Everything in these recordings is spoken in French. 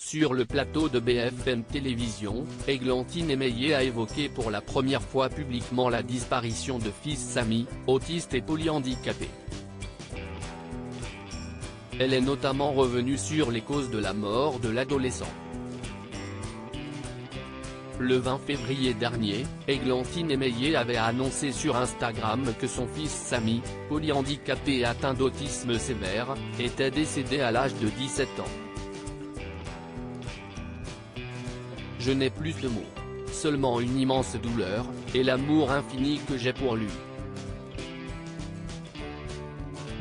Sur le plateau de BFM Télévision, Églantine Émeillé a évoqué pour la première fois publiquement la disparition de fils Samy, autiste et polyhandicapé. Elle est notamment revenue sur les causes de la mort de l'adolescent. Le 20 février dernier, Églantine Émeillé avait annoncé sur Instagram que son fils Samy, polyhandicapé et atteint d'autisme sévère, était décédé à l'âge de 17 ans. Je n'ai plus de mots. Seulement une immense douleur, et l'amour infini que j'ai pour lui.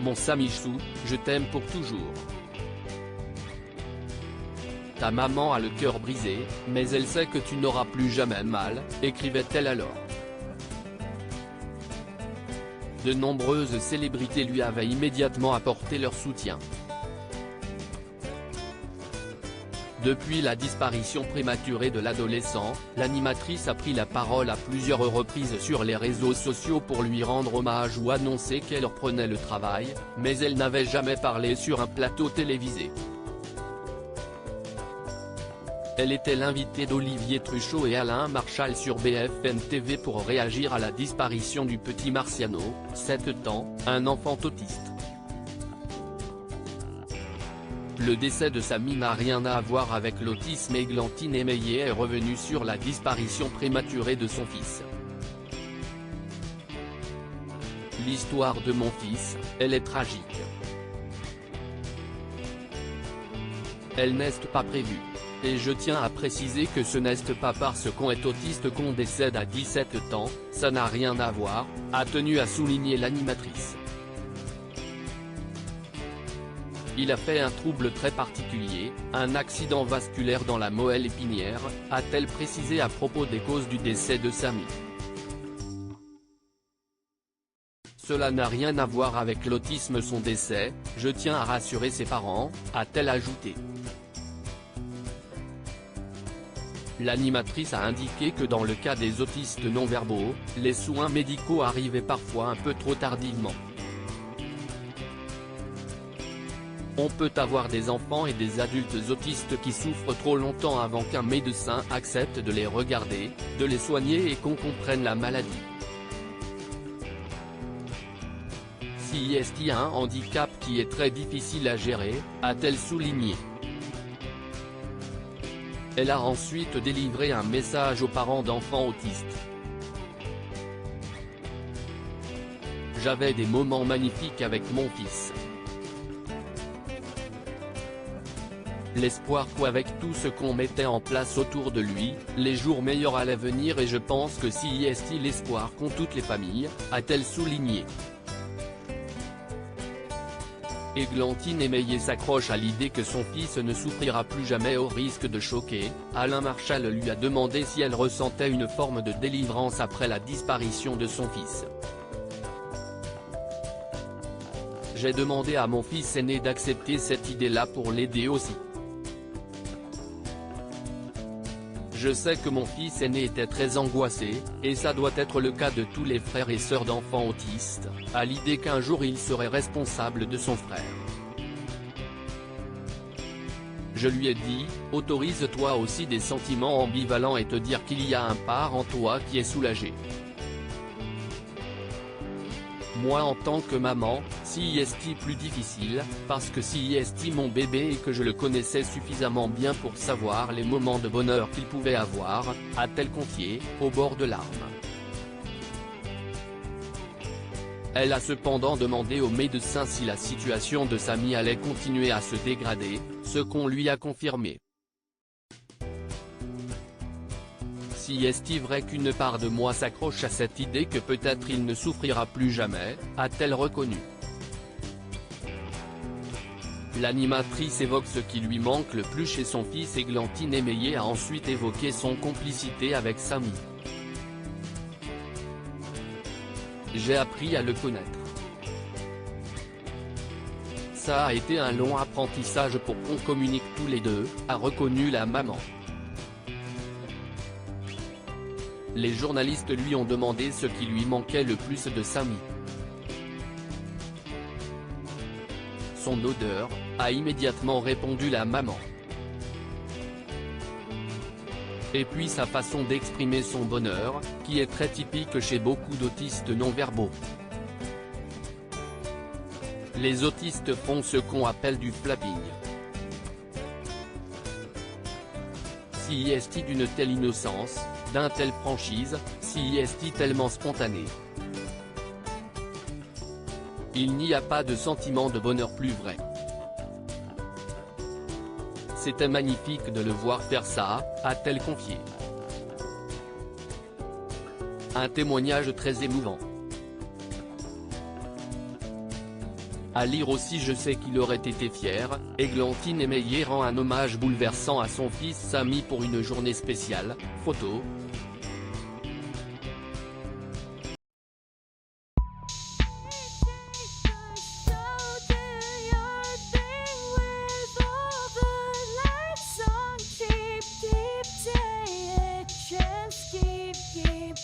Mon Samichou, je t'aime pour toujours. Ta maman a le cœur brisé, mais elle sait que tu n'auras plus jamais mal, écrivait-elle alors. De nombreuses célébrités lui avaient immédiatement apporté leur soutien. Depuis la disparition prématurée de l'adolescent, l'animatrice a pris la parole à plusieurs reprises sur les réseaux sociaux pour lui rendre hommage ou annoncer qu'elle reprenait le travail, mais elle n'avait jamais parlé sur un plateau télévisé. Elle était l'invitée d'Olivier Truchot et Alain Marchal sur BFM TV pour réagir à la disparition du petit Marciano, 7 ans, un enfant autiste. Le décès de Samy n'a rien à voir avec l'autisme. Églantine Émeillé est revenue sur la disparition prématurée de son fils. L'histoire de mon fils, elle est tragique. Elle n'est pas prévue. Et je tiens à préciser que ce n'est pas parce qu'on est autiste qu'on décède à 17 ans, ça n'a rien à voir, a tenu à souligner l'animatrice. Il a fait un trouble très particulier, un accident vasculaire dans la moelle épinière, a-t-elle précisé à propos des causes du décès de Samy. Cela n'a rien à voir avec l'autisme son décès, je tiens à rassurer ses parents, a-t-elle ajouté. L'animatrice a indiqué que dans le cas des autistes non-verbaux, les soins médicaux arrivaient parfois un peu trop tardivement. On peut avoir des enfants et des adultes autistes qui souffrent trop longtemps avant qu'un médecin accepte de les regarder, de les soigner et qu'on comprenne la maladie. Si est-il un handicap qui est très difficile à gérer, a-t-elle souligné. Elle a ensuite délivré un message aux parents d'enfants autistes. J'avais des moments magnifiques avec mon fils. L'espoir qu'avec tout ce qu'on mettait en place autour de lui, les jours meilleurs allaient venir et je pense que si est-il l'espoir qu'ont toutes les familles, a-t-elle souligné. Églantine Émeillé s'accroche à l'idée que son fils ne souffrira plus jamais au risque de choquer. Alain Marchal lui a demandé si elle ressentait une forme de délivrance après la disparition de son fils. J'ai demandé à mon fils aîné d'accepter cette idée-là pour l'aider aussi. Je sais que mon fils aîné était très angoissé, et ça doit être le cas de tous les frères et sœurs d'enfants autistes, à l'idée qu'un jour il serait responsable de son frère. Je lui ai dit, autorise-toi aussi des sentiments ambivalents et te dire qu'il y a un part en toi qui est soulagé. Moi en tant que maman, si est plus difficile, parce que si est mon bébé et que je le connaissais suffisamment bien pour savoir les moments de bonheur qu'il pouvait avoir, a-t-elle confié, au bord de larmes. Elle a cependant demandé au médecin si la situation de Samy allait continuer à se dégrader, ce qu'on lui a confirmé. Si est-il vrai qu'une part de moi s'accroche à cette idée que peut-être il ne souffrira plus jamais, a-t-elle reconnu. L'animatrice évoque ce qui lui manque le plus chez son fils. Églantine Émeillé a ensuite évoqué son complicité avec Samy. J'ai appris à le connaître. Ça a été un long apprentissage pour qu'on communique tous les deux, a reconnu la maman. Les journalistes lui ont demandé ce qui lui manquait le plus de Samy. Son odeur, a immédiatement répondu la maman. Et puis sa façon d'exprimer son bonheur, qui est très typique chez beaucoup d'autistes non-verbaux. Les autistes font ce qu'on appelle du flapping. Si est d'une telle innocence, d'un tel franchise, si est tellement spontané. Il n'y a pas de sentiment de bonheur plus vrai. C'était magnifique de le voir faire ça, a-t-elle confié. Un témoignage très émouvant. À lire aussi je sais qu'il aurait été fier, Églantine Émeillé rend un hommage bouleversant à son fils Samy pour une journée spéciale, photo. Keep